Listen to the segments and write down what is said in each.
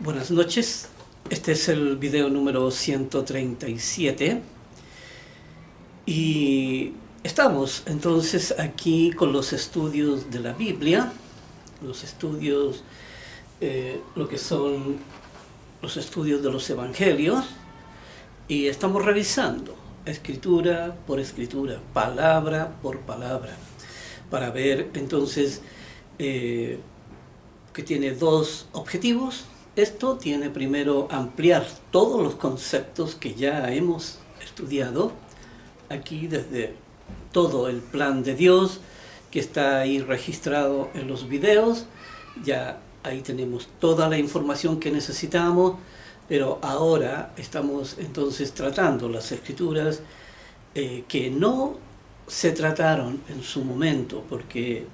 Buenas noches, este es el video número 137 y estamos entonces aquí con los estudios de la Biblia, los estudios, lo que son los estudios de los evangelios, y estamos revisando escritura por escritura, palabra por palabra, para ver entonces que tiene dos objetivos. Esto tiene primero ampliar todos los conceptos que ya hemos estudiado aquí, desde todo el plan de Dios que está ahí registrado en los videos. Ya ahí tenemos toda la información que necesitamos, pero ahora estamos entonces tratando las escrituras que no se trataron en su momento, porque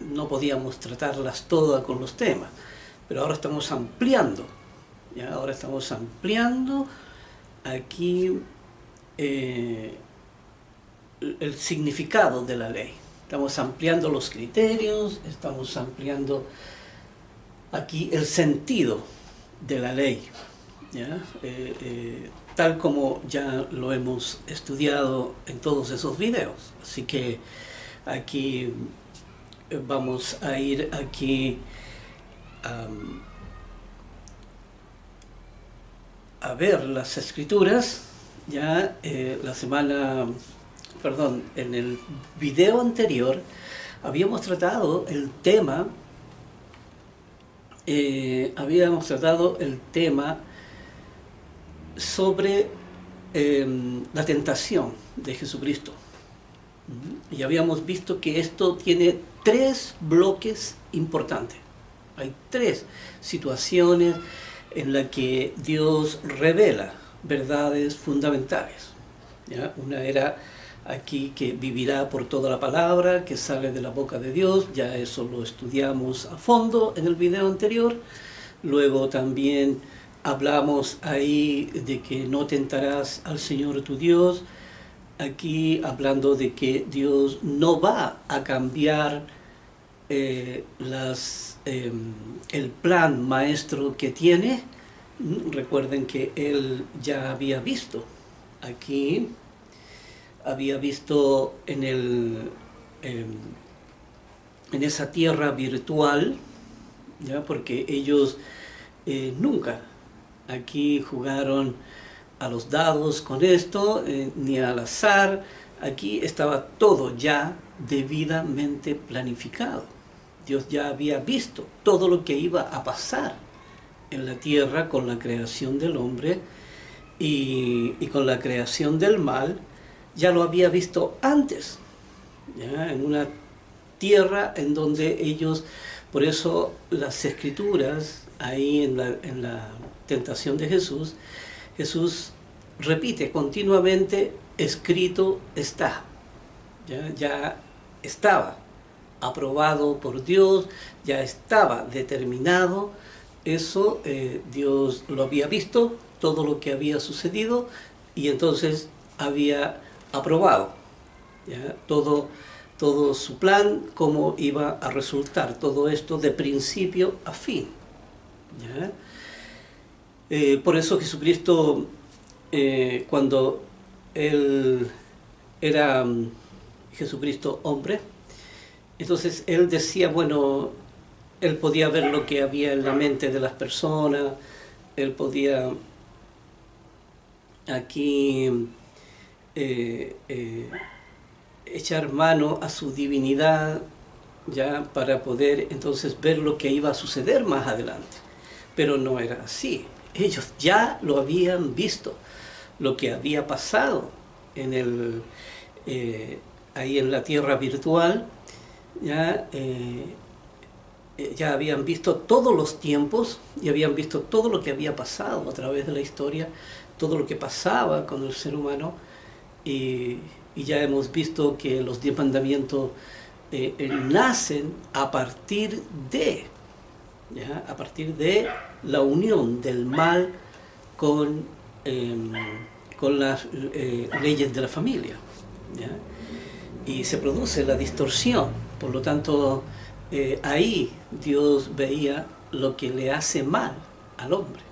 no podíamos tratarlas todas con los temas. Pero ahora estamos ampliando, ¿ya? Ahora estamos ampliando aquí el significado de la ley. Estamos ampliando los criterios, estamos ampliando aquí el sentido de la ley, ¿ya? Tal como ya lo hemos estudiado en todos esos videos. Así que aquí vamos a ir aquí a ver las escrituras. Ya en el video anterior habíamos tratado el tema sobre la tentación de Jesucristo, y habíamos visto que esto tiene tres bloques importantes. Hay tres situaciones en las que Dios revela verdades fundamentales, ¿ya? Una era aquí que vivirá por toda la palabra que sale de la boca de Dios. Ya eso lo estudiamos a fondo en el video anterior. Luego también hablamos ahí de que no tentarás al Señor tu Dios, aquí hablando de que Dios no va a cambiar el plan maestro que tiene. Recuerden que él ya había visto aquí, había visto en esa tierra virtual, ¿ya? Porque ellos nunca aquí jugaron a los dados con esto, ni al azar. Aquí estaba todo ya debidamente planificado. Dios ya había visto todo lo que iba a pasar en la tierra con la creación del hombre y con la creación del mal. Ya lo había visto antes, ¿ya? En una tierra en donde ellos, por eso las escrituras, ahí en la tentación de Jesús, Jesús repite continuamente: escrito está. Ya estaba aprobado por Dios, ya estaba determinado. Eso Dios lo había visto, todo lo que había sucedido, y entonces había aprobado, ¿ya? Todo su plan, cómo iba a resultar todo esto de principio a fin, ¿ya? Por eso Jesucristo, cuando Él era Jesucristo hombre, entonces Él decía, bueno, Él podía ver lo que había en la mente de las personas, Él podía aquí echar mano a su divinidad, ya, para poder entonces ver lo que iba a suceder más adelante. Pero no era así. Ellos ya lo habían visto, lo que había pasado en ahí en la tierra virtual. Ya habían visto todos los tiempos y habían visto todo lo que había pasado a través de la historia, todo lo que pasaba con el ser humano, y ya hemos visto que los 10 mandamientos nacen a partir de, ¿ya? A partir de la unión del mal con las leyes de la familia, ¿ya? Y se produce la distorsión. Por lo tanto, ahí Dios veía lo que le hace mal al hombre.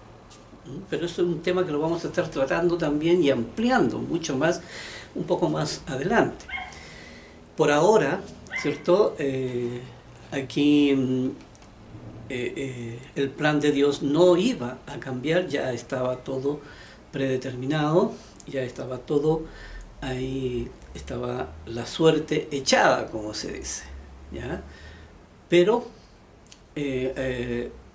Pero eso es un tema que lo vamos a estar tratando también y ampliando mucho más, un poco más adelante. Por ahora, ¿cierto? Aquí el plan de Dios no iba a cambiar, ya estaba todo predeterminado, ya estaba todo ahí, estaba la suerte echada, como se dice, ¿ya? Pero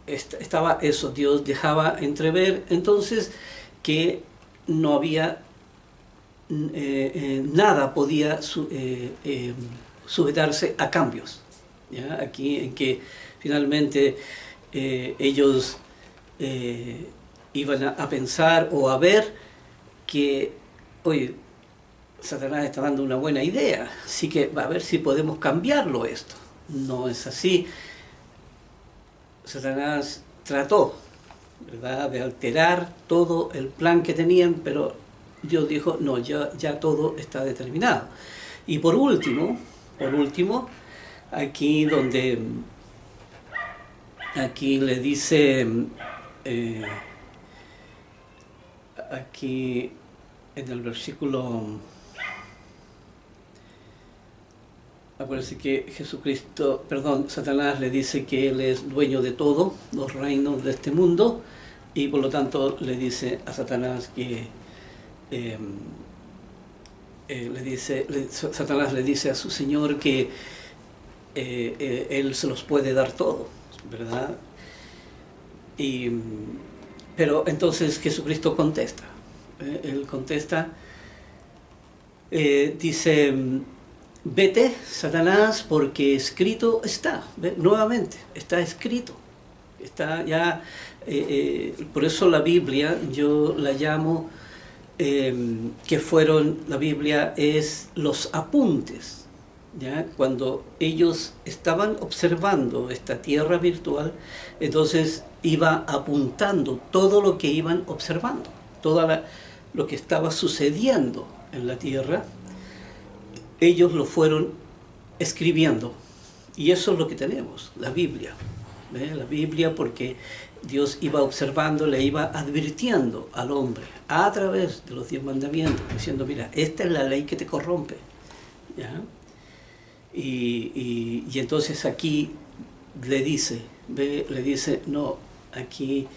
estaba eso, Dios dejaba entrever entonces que no había nada podía sujetarse a cambios, ¿ya? Aquí en que finalmente ellos iban a pensar o a ver que, oye, Satanás está dando una buena idea, así que a ver si podemos cambiarlo esto. No es así. Satanás trató, ¿verdad?, de alterar todo el plan que tenían, pero Dios dijo, no, ya todo está determinado. Y por último, aquí donde, aquí le dice, aquí en el versículo, acuérdense que Satanás le dice que él es dueño de todo, los reinos de este mundo, y por lo tanto le dice a Satanás que Satanás le dice a su Señor que él se los puede dar todo, ¿verdad? Pero entonces Jesucristo contesta, él contesta, dice, vete, Satanás, porque escrito está. Nuevamente, está escrito. Está ya, por eso la Biblia, yo la llamo, la Biblia es los apuntes. ¿Ya? Cuando ellos estaban observando esta tierra virtual, entonces iba apuntando todo lo que iban observando, lo que estaba sucediendo en la tierra. Ellos lo fueron escribiendo, y eso es lo que tenemos, la Biblia. La Biblia, porque Dios iba observando, le iba advirtiendo al hombre a través de los 10 mandamientos, diciendo, mira, esta es la ley que te corrompe, ¿ya? Y entonces aquí le dice, no, aquí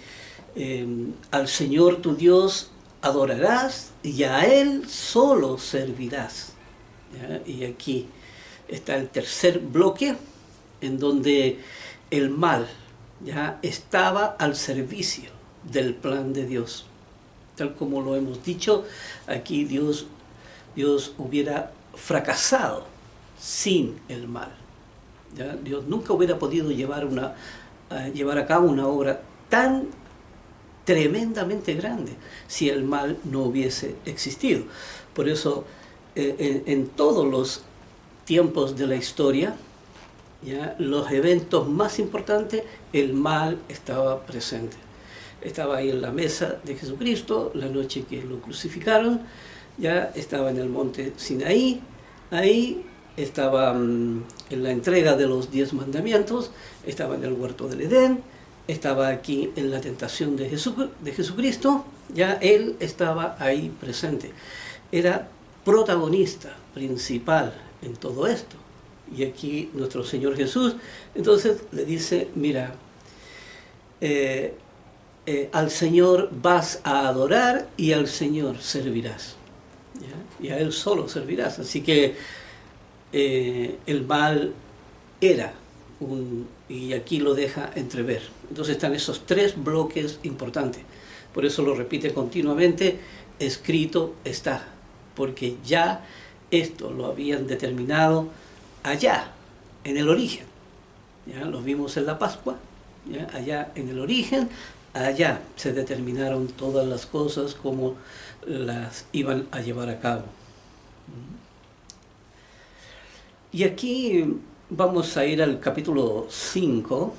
al Señor tu Dios adorarás y a Él solo servirás. ¿Ya? Y aquí está el tercer bloque, en donde el mal ya estaba al servicio del plan de Dios. Tal como lo hemos dicho, aquí Dios hubiera fracasado sin el mal. ¿Ya? Dios nunca hubiera podido llevar a cabo una obra tan tremendamente grande si el mal no hubiese existido. Por eso, en todos los tiempos de la historia, ¿ya?, los eventos más importantes, el mal estaba presente. Estaba ahí en la mesa de Jesucristo, la noche que lo crucificaron, ya estaba en el monte Sinaí, ahí estaba en la entrega de los 10 mandamientos, estaba en el huerto del Edén, estaba aquí en la tentación de Jesucristo, ya Él estaba ahí presente. Era protagonista principal en todo esto. Y aquí nuestro Señor Jesús, entonces le dice, mira, al Señor vas a adorar y al Señor servirás. ¿Ya? Y a Él solo servirás. Así que el mal era y aquí lo deja entrever. Entonces están esos 3 bloques importantes. Por eso lo repite continuamente, escrito está. Porque ya esto lo habían determinado allá, en el origen. ¿Ya? Lo vimos en la Pascua, ¿ya? Allá en el origen, allá se determinaron todas las cosas como las iban a llevar a cabo. Y aquí vamos a ir al capítulo 5,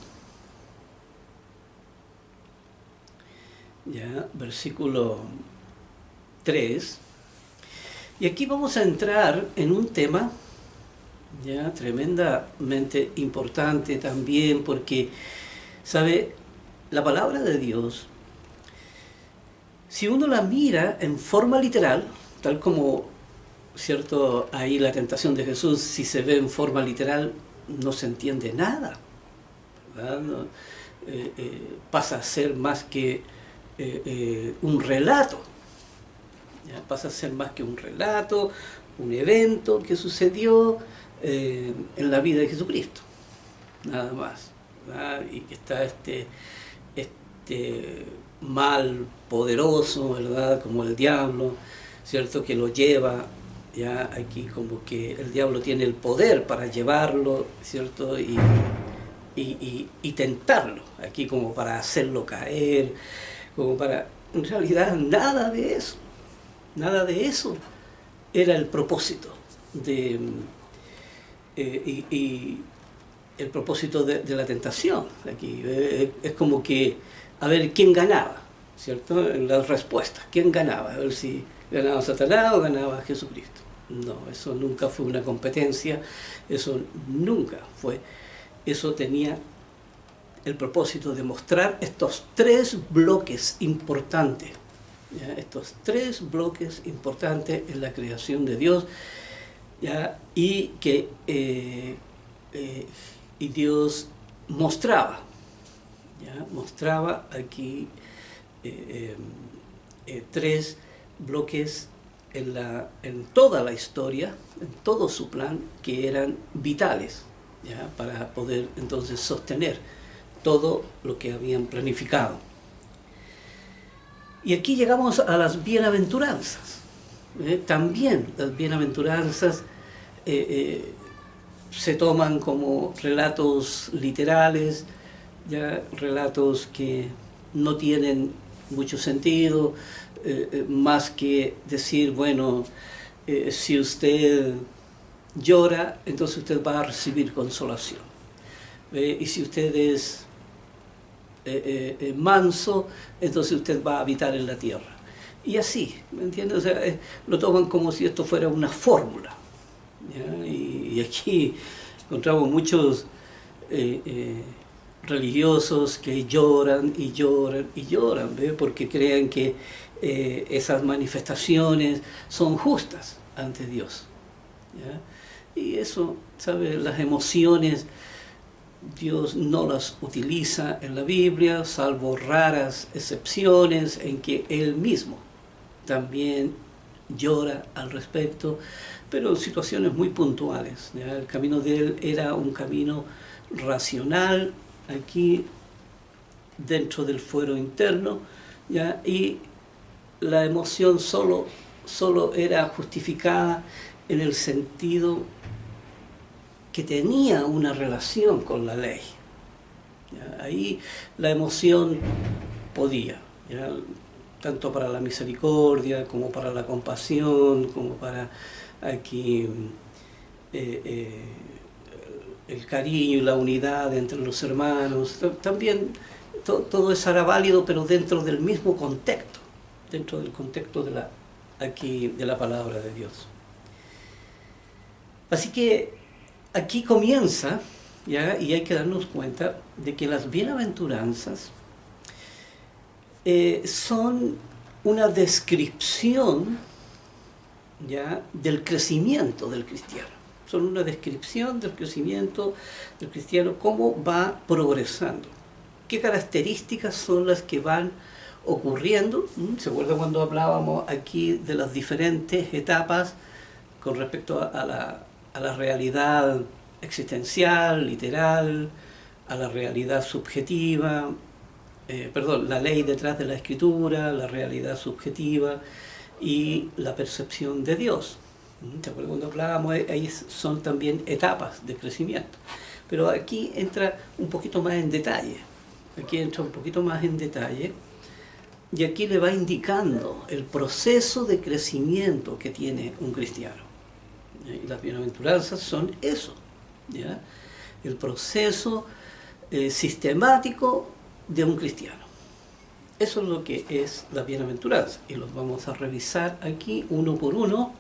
¿ya? Versículo 3. Y aquí vamos a entrar en un tema ya tremendamente importante también, porque, ¿sabe? la palabra de Dios, si uno la mira en forma literal, tal como, ¿cierto? Ahí la tentación de Jesús, si se ve en forma literal, no se entiende nada, ¿verdad? No, pasa a ser más que un relato, ¿ya? Pasa a ser más que un relato, un evento que sucedió en la vida de Jesucristo, nada más, ¿verdad? Y que está este mal poderoso, ¿verdad? Como el diablo, ¿cierto? Que lo lleva, ya aquí como que el diablo tiene el poder para llevarlo, ¿cierto? Y tentarlo, aquí como para hacerlo caer, como para... En realidad nada de eso era el propósito de... el propósito de la tentación. Aquí es como que a ver quién ganaba, ¿cierto? En las respuestas, quién ganaba, a ver si ganaba Satanás o ganaba Jesucristo. No, eso nunca fue una competencia, eso nunca fue. Eso tenía el propósito de mostrar estos tres bloques importantes, ¿ya? Estos tres bloques importantes en la creación de Dios, ¿ya? Y que y Dios mostraba, ¿ya? Mostraba aquí tres bloques en toda la historia, en todo su plan, que eran vitales, ¿ya? Para poder entonces sostener todo lo que habían planificado. Y aquí llegamos a las bienaventuranzas. También las bienaventuranzas se toman como relatos literales, ya relatos que no tienen mucho sentido, más que decir, bueno, si usted llora, entonces usted va a recibir consolación. Y si usted es manso, entonces usted va a habitar en la tierra. Y así, ¿me entiendes? O sea, lo toman como si esto fuera una fórmula, ¿ya? Y aquí encontramos muchos religiosos que lloran y lloran y lloran, ¿ve? Porque creen que esas manifestaciones son justas ante Dios, ¿ya? Y eso, ¿sabe? Las emociones Dios no las utiliza en la Biblia, salvo raras excepciones en que Él mismo también llora al respecto, pero en situaciones muy puntuales, ¿ya? El camino de Él era un camino racional, aquí dentro del fuero interno, ¿ya? Y la emoción solo era justificada en el sentido que tenía una relación con la ley, ¿ya? Ahí la emoción podía, ¿ya? Tanto para la misericordia como para la compasión, como para aquí el cariño y la unidad entre los hermanos. También todo eso era válido, pero dentro del mismo contexto, dentro del contexto de la palabra de Dios. Así que aquí comienza, ¿ya? Y hay que darnos cuenta de que las bienaventuranzas son una descripción, ¿ya? Del crecimiento del cristiano. Son una descripción del crecimiento del cristiano, cómo va progresando, qué características son las que van ocurriendo. ¿Se acuerda cuando hablábamos aquí de las diferentes etapas con respecto a la realidad existencial, literal, a la realidad subjetiva, la ley detrás de la escritura, la realidad subjetiva y la percepción de Dios? ¿Se acuerdan cuando hablábamos? Ahí son también etapas de crecimiento. Pero aquí entra un poquito más en detalle. Aquí entra un poquito más en detalle y aquí le va indicando el proceso de crecimiento que tiene un cristiano. Y las bienaventuranzas son eso, ¿ya? El proceso sistemático de un cristiano. Eso es lo que es la bienaventuranza, y los vamos a revisar aquí uno por uno.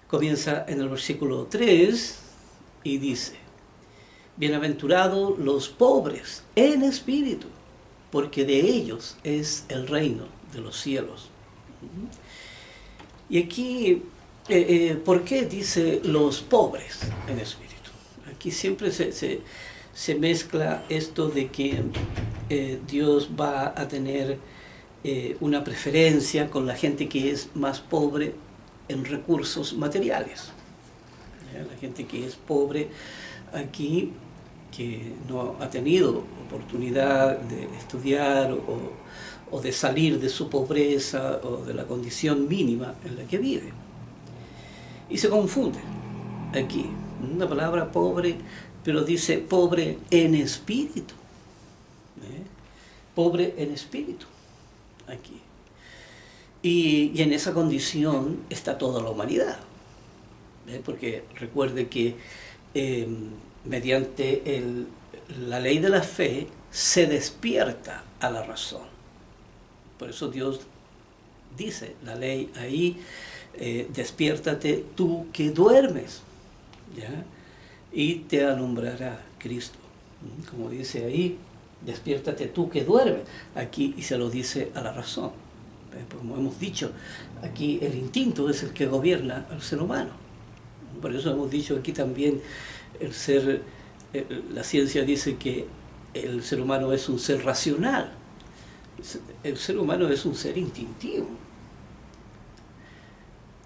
Comienza en el versículo 3 y dice: bienaventurados los pobres en espíritu, porque de ellos es el reino de los cielos. Y aquí, ¿por qué dice los pobres en espíritu? Aquí siempre se mezcla esto de que Dios va a tener una preferencia con la gente que es más pobre en recursos materiales. La gente que es pobre aquí, que no ha tenido oportunidad de estudiar o de salir de su pobreza o de la condición mínima en la que vive. Y se confunde aquí. Una palabra pobre, pero dice pobre en espíritu. Pobre en espíritu, aquí. Y en esa condición está toda la humanidad. Porque recuerde que mediante la ley de la fe se despierta a la razón. Por eso Dios dice, la ley ahí, despiértate tú que duermes, ¿ya? Y te alumbrará Cristo. Como dice ahí, despiértate tú que duermes, aquí, y se lo dice a la razón. Como hemos dicho, aquí el instinto es el que gobierna al ser humano. Por eso hemos dicho aquí también, la ciencia dice que el ser humano es un ser racional. El ser humano es un ser instintivo.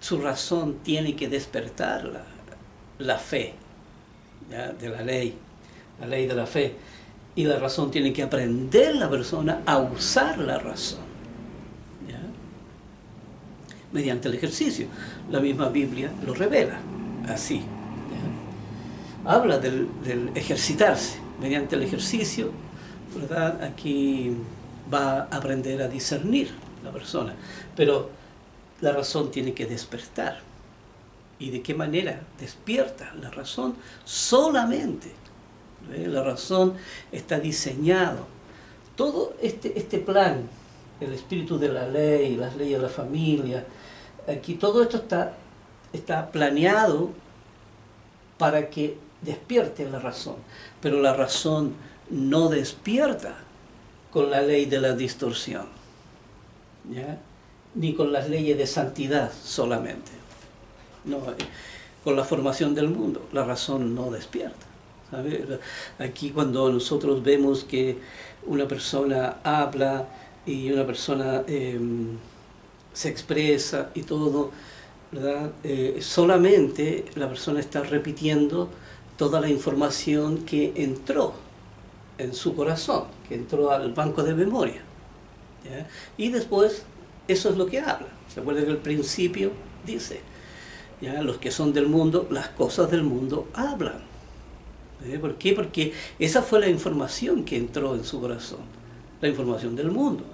Su razón tiene que despertar la fe, ¿ya? De la ley de la fe. Y la razón tiene que aprender la persona a usar la razón, ¿ya? Mediante el ejercicio. La misma Biblia lo revela así, ¿ya? Habla del ejercitarse. Mediante el ejercicio, ¿verdad? Aquí va a aprender a discernir la persona, pero la razón tiene que despertar. ¿Y de qué manera despierta la razón? Solamente la razón está diseñado. Todo este plan, el espíritu de la ley, las leyes de la familia, aquí todo esto está planeado para que despierte la razón. Pero la razón no despierta con la ley de la distorsión, ¿ya? Ni con las leyes de santidad solamente. No, con la formación del mundo, la razón no despierta. ¿Sabe? Aquí cuando nosotros vemos que una persona habla y una persona se expresa y todo, ¿verdad? Solamente la persona está repitiendo toda la información que entró en su corazón, que entró al banco de memoria, ¿ya? Y después eso es lo que habla. ¿Se acuerdan que al principio dice, ¿ya? Los que son del mundo, las cosas del mundo hablan? ¿Por qué? Porque esa fue la información que entró en su corazón, la información del mundo.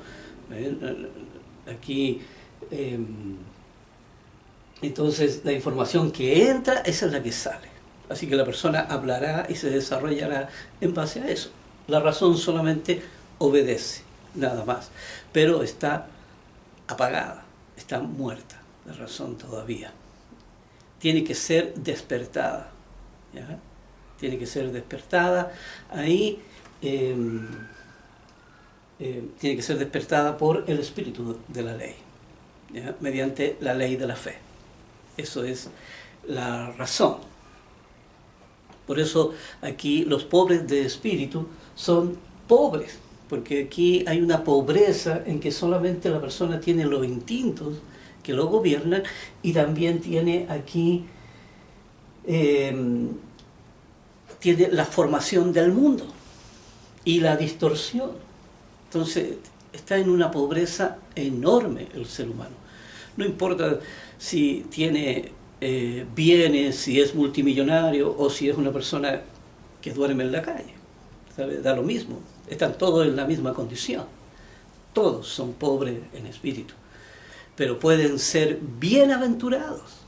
Aquí, entonces, la información que entra, esa es la que sale. Así que la persona hablará y se desarrollará en base a eso. La razón solamente obedece, nada más. Pero está apagada, está muerta, la razón todavía. Tiene que ser despertada, ¿ya? Tiene que ser despertada ahí, tiene que ser despertada por el espíritu de la ley, ¿ya? Mediante la ley de la fe. Eso es la razón. Por eso aquí los pobres de espíritu son pobres, porque aquí hay una pobreza en que solamente la persona tiene los instintos que lo gobiernan y también tiene aquí tiene la formación del mundo y la distorsión. Entonces está en una pobreza enorme el ser humano. No importa si tiene bienes, si es multimillonario o si es una persona que duerme en la calle, ¿sabe? Da lo mismo, están todos en la misma condición. Todos son pobres en espíritu, pero pueden ser bienaventurados,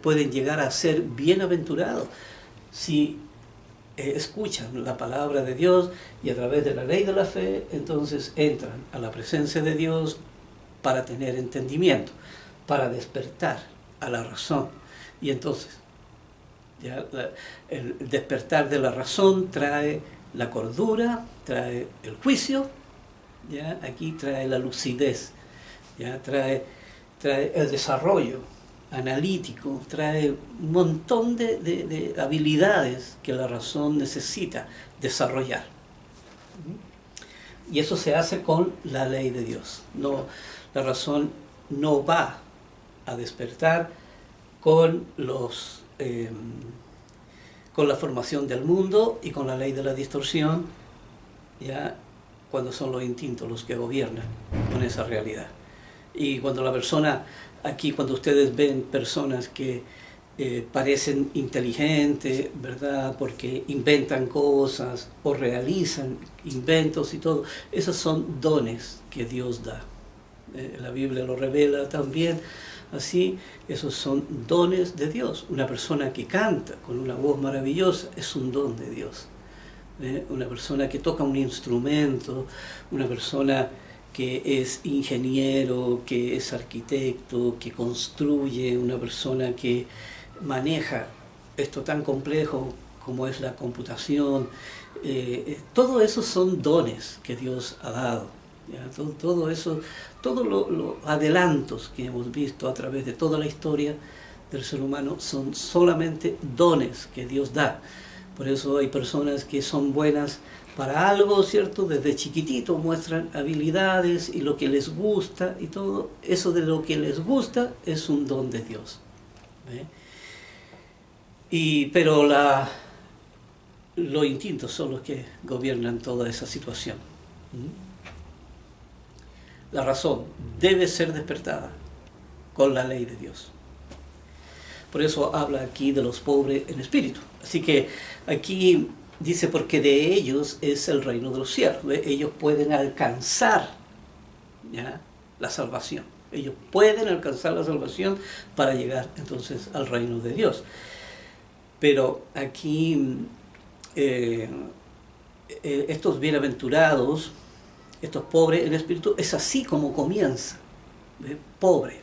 pueden llegar a ser bienaventurados si escuchan la palabra de Dios y a través de la ley de la fe, entonces entran a la presencia de Dios para tener entendimiento, para despertar a la razón. Y entonces, ya, el despertar de la razón trae la cordura, trae el juicio, ¿ya? Aquí trae la lucidez, ¿ya? Trae el desarrollo analítico, trae un montón de habilidades que la razón necesita desarrollar. Y eso se hace con la ley de Dios. No, la razón no va a despertar con con la formación del mundo y con la ley de la distorsión, ya cuando son los instintos los que gobiernan con esa realidad. Y cuando la persona, aquí cuando ustedes ven personas que parecen inteligentes, ¿verdad? Porque inventan cosas o realizan inventos y todo, esos son dones que Dios da. La Biblia lo revela también. Así, esos son dones de Dios. Una persona que canta con una voz maravillosa es un don de Dios. Una persona que toca un instrumento, una persona que es ingeniero, que es arquitecto, que construye, una persona que maneja esto tan complejo como es la computación. Todo eso son dones que Dios ha dado. ¿Ya? Todo eso, todos los adelantos que hemos visto a través de toda la historia del ser humano son solamente dones que Dios da. Por eso hay personas que son buenas para algo, ¿cierto? Desde chiquitito muestran habilidades y lo que les gusta y todo. Eso de lo que les gusta es un don de Dios. Pero los instintos son los que gobiernan toda esa situación. La razón debe ser despertada con la ley de Dios. Por eso habla aquí de los pobres en espíritu. Así que aquí dice, porque de ellos es el reino de los cielos. Ellos pueden alcanzar, ¿ya?, la salvación. Ellos pueden alcanzar la salvación para llegar entonces al reino de Dios. Pero aquí estos bienaventurados, estos pobres en espíritu, es así como comienza. Pobres.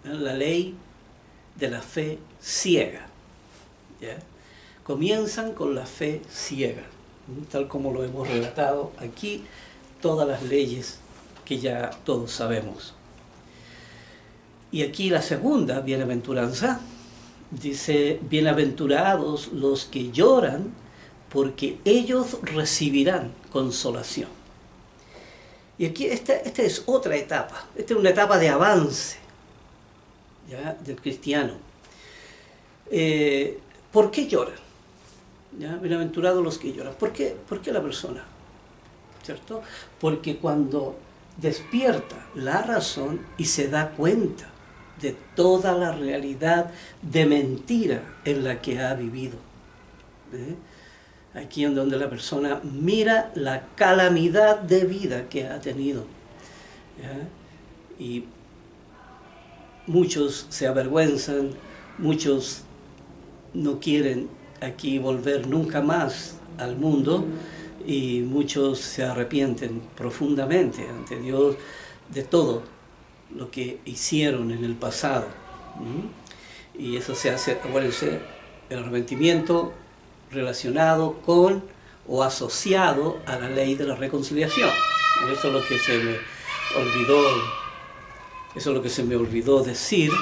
La ley de la fe ciega. ¿Ya? Comienzan con la fe ciega, tal como lo hemos relatado aquí, todas las leyes que ya todos sabemos. Y aquí la segunda bienaventuranza dice, bienaventurados los que lloran, porque ellos recibirán consolación. Y aquí esta es otra etapa, esta es una etapa de avance, ¿ya?, del cristiano. ¿Por qué lloran? ¿Ya? Bienaventurados los que lloran. ¿Por qué la persona? ¿Cierto? Porque cuando despierta la razón y se da cuenta de toda la realidad de mentira en la que ha vivido. Aquí en donde la persona mira la calamidad de vida que ha tenido. ¿Ya? Y muchos se avergüenzan, muchos no quieren aquí volver nunca más al mundo, y muchos se arrepienten profundamente ante Dios de todo lo que hicieron en el pasado. Y eso se hace, acuérdense, el arrepentimiento relacionado con o asociado a la ley de la reconciliación. Eso es lo que se me olvidó, eso es lo que se me olvidó decir,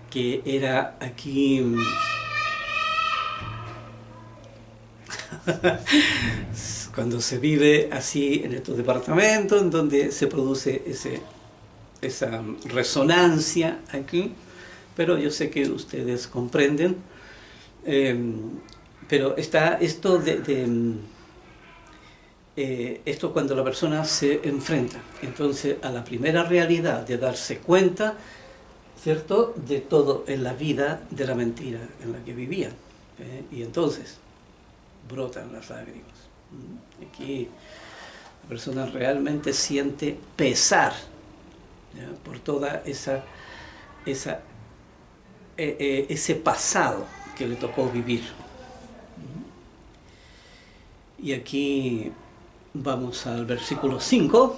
que era aquí cuando se vive así en estos departamentos en donde se produce esa resonancia aquí, pero yo sé que ustedes comprenden. Pero está esto esto cuando la persona se enfrenta entonces a la primera realidad de darse cuenta, ¿cierto?, de todo en la vida de la mentira en la que vivían, y entonces brotan las lágrimas. Aquí la persona realmente siente pesar, ¿ya?, por toda ese pasado que le tocó vivir. Y aquí vamos al versículo 5.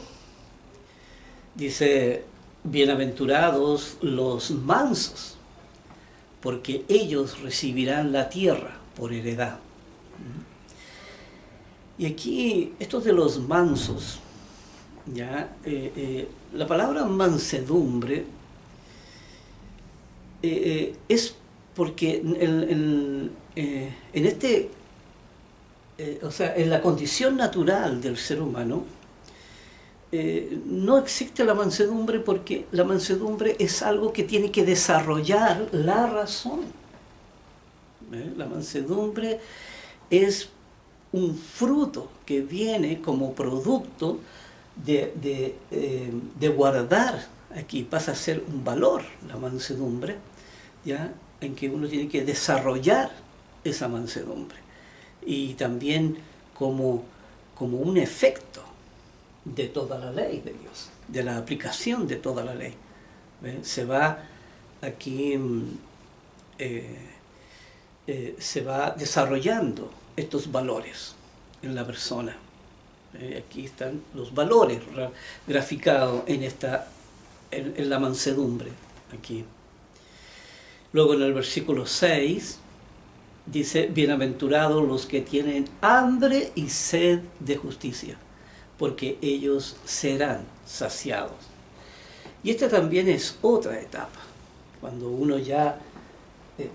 Dice, bienaventurados los mansos, porque ellos recibirán la tierra por heredad. Y aquí, esto de los mansos, ¿ya? La palabra mansedumbre es porque en este, o sea, en la condición natural del ser humano, no existe la mansedumbre porque la mansedumbre es algo que tiene que desarrollar la razón. La mansedumbre es un fruto que viene como producto de guardar, aquí pasa a ser un valor la mansedumbre, ¿ya? En que uno tiene que desarrollar esa mansedumbre y también como un efecto de toda la ley de Dios, de la aplicación de toda la ley. Se va aquí se va desarrollando estos valores en la persona. Aquí están los valores graficados en la mansedumbre. Aquí. Luego en el versículo 6 dice: bienaventurados los que tienen hambre y sed de justicia, porque ellos serán saciados. Y esta también es otra etapa, cuando uno ya,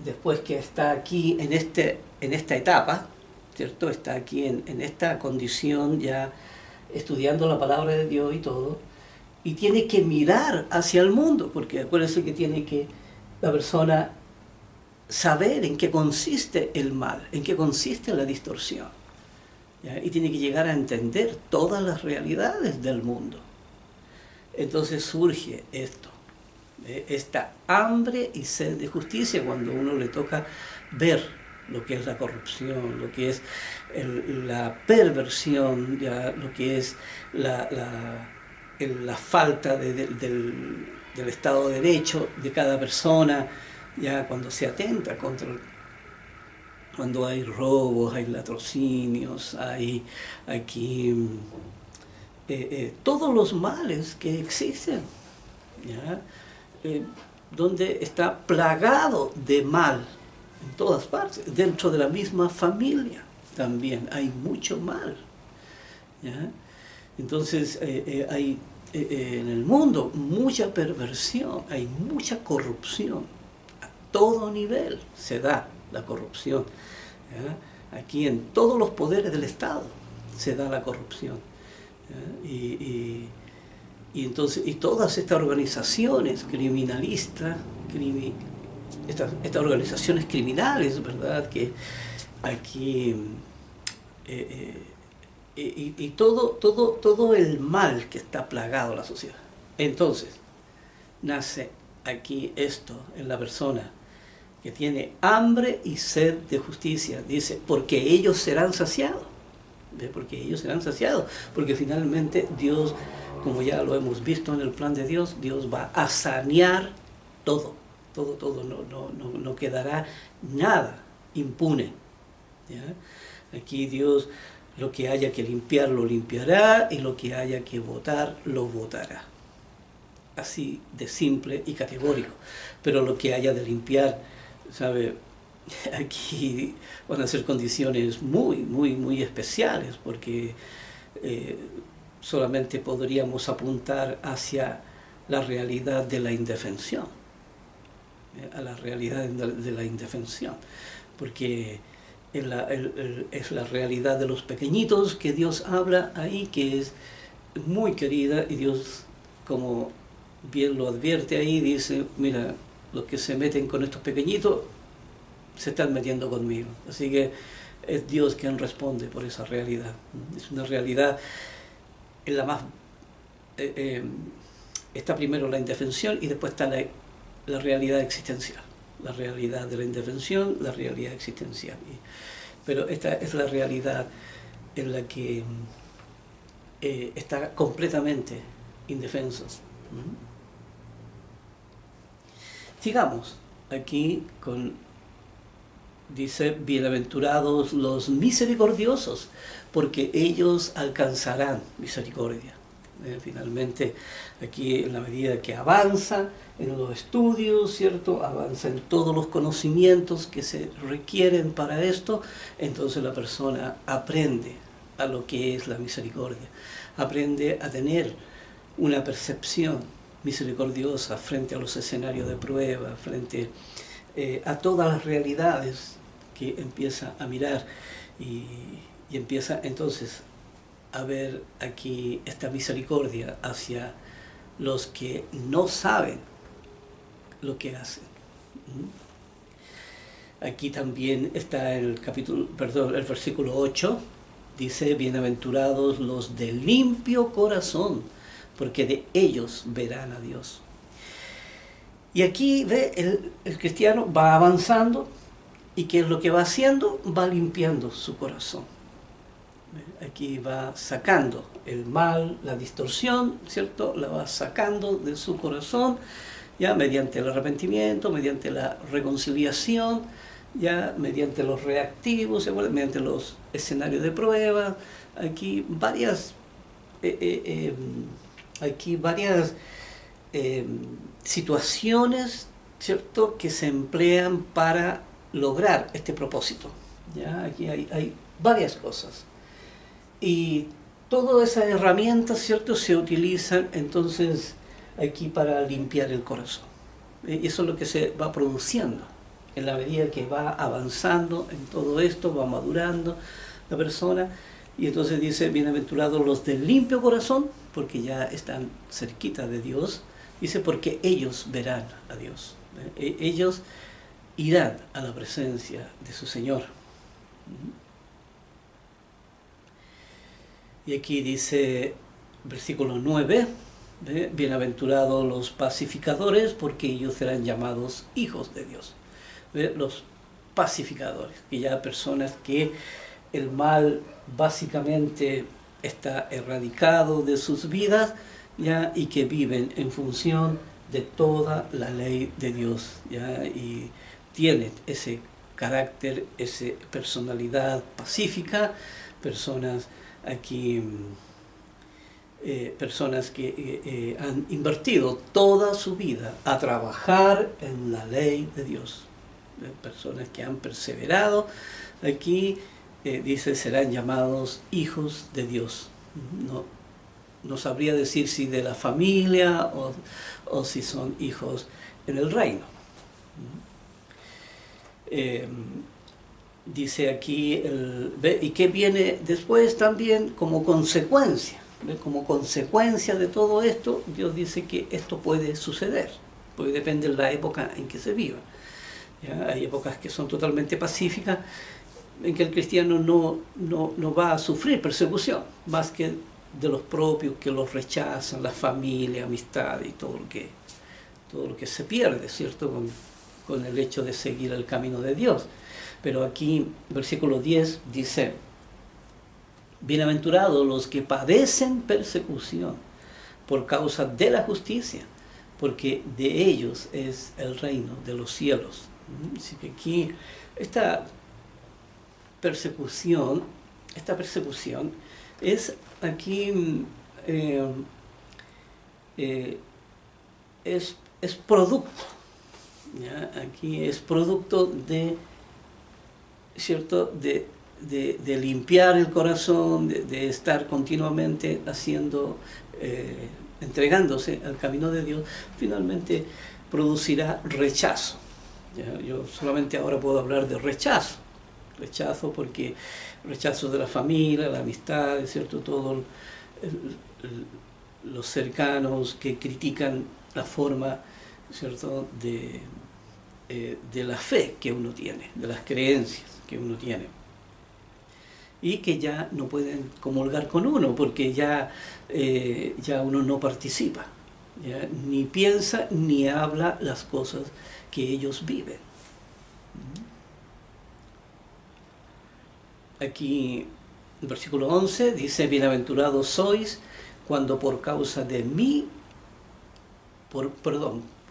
después que está aquí en esta etapa, ¿cierto? Está aquí en esta condición ya estudiando la palabra de Dios y todo, y tiene que mirar hacia el mundo, porque acuérdense que tiene que la persona saber en qué consiste el mal, en qué consiste la distorsión, ¿ya? Y tiene que llegar a entender todas las realidades del mundo. Entonces surge esto, esta hambre y sed de justicia, cuando uno le toca ver lo que es la corrupción, lo que es la perversión, ya, lo que es la falta del Estado de Derecho de cada persona, ya cuando se atenta contra, cuando hay robos, hay latrocinios, hay aquí todos los males que existen, ¿ya? Donde está plagado de mal en todas partes, dentro de la misma familia también hay mucho mal, ¿ya? Entonces hay en el mundo mucha perversión, hay mucha corrupción, a todo nivel se da la corrupción, ¿ya? Aquí en todos los poderes del Estado se da la corrupción, ¿ya? Y entonces, y todas estas organizaciones criminalistas, estas organizaciones criminales, ¿verdad? Que aquí y todo el mal que está plagado en la sociedad. Entonces, nace aquí esto en la persona que tiene hambre y sed de justicia. Dice, porque ellos serán saciados. ¿Ve? Porque ellos serán saciados. Porque finalmente Dios, como ya lo hemos visto en el plan de Dios, Dios va a sanear todo. Todo. No quedará nada impune, ¿ya? Aquí Dios, lo que haya que limpiar, lo limpiará, y lo que haya que votar, lo votará. Así de simple y categórico. Pero lo que haya de limpiar, ¿sabe? Aquí van a ser condiciones muy especiales, porque solamente podríamos apuntar hacia la realidad de la indefensión, a la realidad de la indefensión, porque es la realidad de los pequeñitos que Dios habla ahí, que es muy querida, y Dios, como bien lo advierte ahí, dice, mira, los que se meten con estos pequeñitos se están metiendo conmigo. Así que es Dios quien responde por esa realidad. Es una realidad en la más... está primero la indefensión y después está la realidad existencial. La realidad de la indefensión, la realidad existencial. Pero esta es la realidad en la que está completamente indefensos. Sigamos aquí con, dice, bienaventurados los misericordiosos, porque ellos alcanzarán misericordia. Finalmente, aquí en la medida que avanza en los estudios, ¿cierto? Avanza en todos los conocimientos que se requieren para esto, entonces la persona aprende a lo que es la misericordia. Aprende a tener una percepción misericordiosa frente a los escenarios de prueba, frente a todas las realidades que empieza a mirar y empieza entonces a ver aquí esta misericordia hacia los que no saben lo que hacen. Aquí también está el versículo 8, dice: bienaventurados los de limpio corazón, porque de ellos verán a Dios. Y aquí ve el cristiano va avanzando, y ¿qué es lo que va haciendo? Va limpiando su corazón. Aquí va sacando el mal, la distorsión, ¿cierto? La va sacando de su corazón, ya mediante el arrepentimiento, mediante la reconciliación, ya mediante los reactivos, mediante los escenarios de prueba. Aquí varias situaciones, ¿cierto?, que se emplean para lograr este propósito. ¿Ya? Aquí hay varias cosas. Y todas esas herramientas, ¿cierto?, se utilizan entonces aquí para limpiar el corazón. Y eso es lo que se va produciendo en la medida que va avanzando en todo esto, va madurando la persona. Y entonces dice: bienaventurados los de limpio corazón, porque ya están cerquita de Dios. Dice: porque ellos verán a Dios. Ellos irán a la presencia de su Señor. Y aquí dice, versículo 9, bienaventurados los pacificadores, porque ellos serán llamados hijos de Dios. Los pacificadores, que ya personas que el mal básicamente está erradicado de sus vidas, ya, y que viven en función de toda la ley de Dios, ya, y tienen ese carácter, esa personalidad pacífica, personas aquí, personas que han invertido toda su vida a trabajar en la ley de Dios, personas que han perseverado. Aquí dice: serán llamados hijos de Dios. No sabría decir si de la familia o si son hijos en el reino. Dice aquí, ¿y qué viene después también como consecuencia? Como consecuencia de todo esto, Dios dice que esto puede suceder, porque depende de la época en que se viva. ¿Ya? Hay épocas que son totalmente pacíficas, en que el cristiano no va a sufrir persecución, más que de los propios que los rechazan, la familia, amistad y todo lo que se pierde, ¿cierto?, con el hecho de seguir el camino de Dios. Pero aquí, versículo 10 dice: bienaventurados los que padecen persecución por causa de la justicia, porque de ellos es el reino de los cielos. Así que aquí esta persecución es aquí es producto, ¿ya? Aquí es producto de, ¿cierto?, de limpiar el corazón, de estar continuamente haciendo, entregándose al camino de Dios. Finalmente producirá rechazo. ¿Ya? Yo solamente ahora puedo hablar de rechazo porque rechazo de la familia, la amistad, ¿cierto?, todos los cercanos que critican la forma, ¿cierto?, de la fe que uno tiene, de las creencias que uno tiene, y que ya no pueden comulgar con uno porque ya uno no participa, ¿ya? Ni piensa ni habla las cosas que ellos viven. Aquí el versículo 11 dice: bienaventurados sois cuando por causa de mí,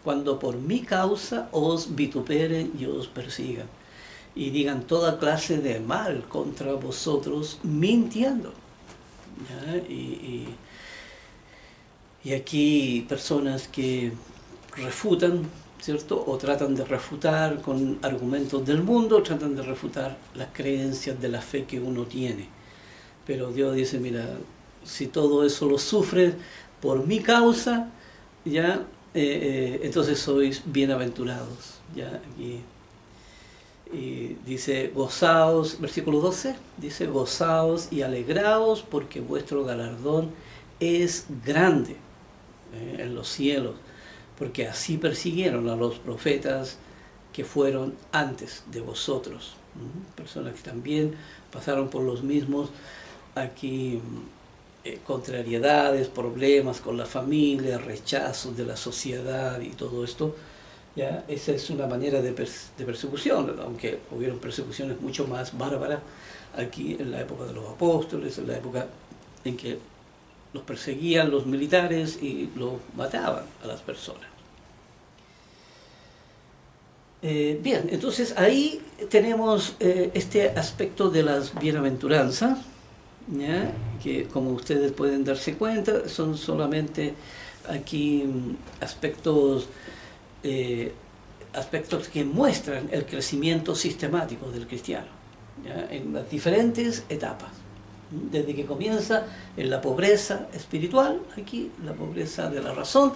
cuando por mi causa os vituperen y os persigan, y digan toda clase de mal contra vosotros, mintiendo. ¿Ya? Y aquí personas que refutan, ¿cierto?, o tratan de refutar con argumentos del mundo, tratan de refutar las creencias de la fe que uno tiene. Pero Dios dice, mira, si todo eso lo sufres por mi causa, ya, entonces sois bienaventurados. Ya, y dice, gozaos, versículo 12, dice, gozaos y alegraos porque vuestro galardón es grande en los cielos, porque así persiguieron a los profetas que fueron antes de vosotros. Personas que también pasaron por los mismos aquí contrariedades, problemas con la familia, rechazos de la sociedad y todo esto. ¿Ya? Esa es una manera de persecución, aunque hubieron persecuciones mucho más bárbaras aquí en la época de los apóstoles, en la época en que los perseguían los militares y los mataban a las personas. Bien, entonces ahí tenemos este aspecto de las bienaventuranzas, ¿ya? Que como ustedes pueden darse cuenta son solamente aquí aspectos que muestran el crecimiento sistemático del cristiano, ¿ya? En las diferentes etapas, desde que comienza en la pobreza espiritual, aquí la pobreza de la razón,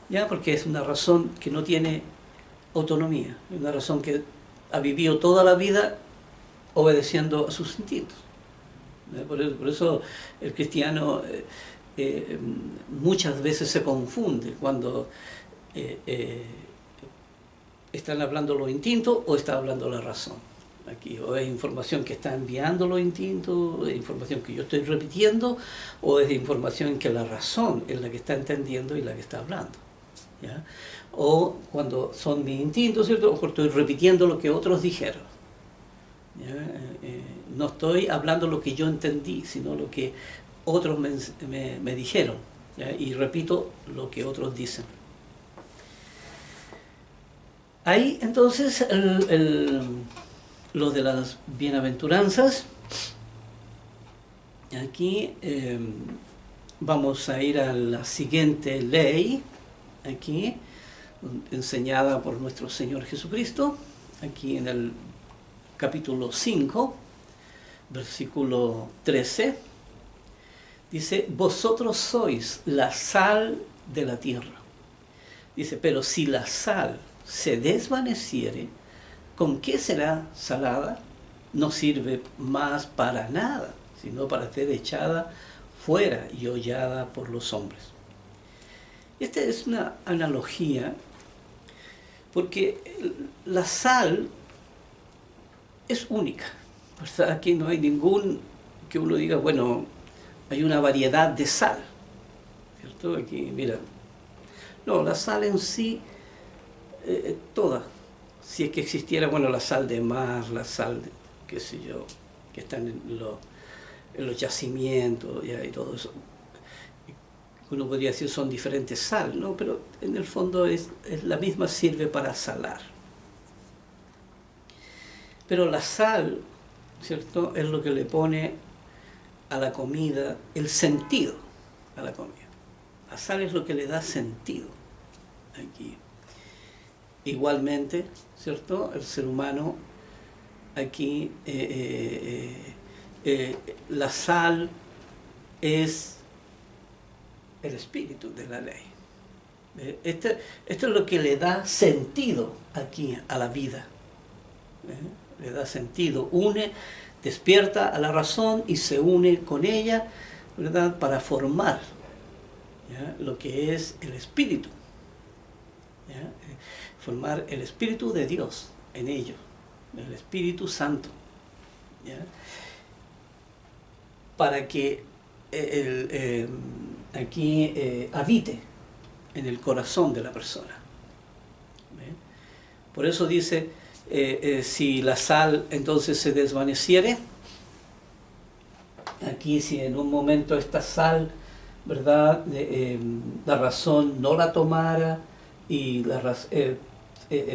¿ya? Porque es una razón que no tiene autonomía, una razón que ha vivido toda la vida obedeciendo a sus instintos. Por eso el cristiano muchas veces se confunde cuando están hablando los instintos o está hablando la razón. Aquí o es información que está enviando los instintos, es información que yo estoy repitiendo, o es información que la razón es la que está entendiendo y la que está hablando, ¿ya? O cuando son mis instintos, ¿cierto? O estoy repitiendo lo que otros dijeron, ¿ya? No estoy hablando lo que yo entendí, sino lo que otros me dijeron, ¿ya? Y repito lo que otros dicen. Ahí entonces lo de las bienaventuranzas, aquí vamos a ir a la siguiente ley, aquí enseñada por nuestro Señor Jesucristo, aquí en el capítulo 5, versículo 13, dice, vosotros sois la sal de la tierra. Dice, pero si la sal se desvaneciere, ¿con qué será salada? No sirve más para nada, sino para ser echada fuera y hollada por los hombres. Esta es una analogía, porque la sal es única. Aquí no hay ningún que uno diga, bueno, hay una variedad de sal, ¿cierto? Aquí, mira, no, la sal en sí, toda, si es que existiera, bueno, la sal de mar, la sal, de, qué sé yo, que están en los yacimientos, ¿ya? Y todo eso, uno podría decir son diferentes sal, ¿no? Pero en el fondo es la misma, sirve para salar. Pero la sal, ¿cierto?, es lo que le pone a la comida el sentido a la comida. La sal es lo que le da sentido aquí. Igualmente, ¿cierto?, el ser humano aquí, la sal es el espíritu de la ley. Esto es lo que le da sentido aquí a la vida. Le da sentido, une, despierta a la razón y se une con ella, ¿verdad?, para formar, ¿ya?, lo que es el espíritu, ¿ya?, formar el espíritu de Dios en ellos, el Espíritu Santo, ¿ya?, para que aquí habite en el corazón de la persona. ¿Ve? Por eso dice, si la sal entonces se desvaneciere, aquí si en un momento esta sal, ¿verdad?, la razón no la tomara y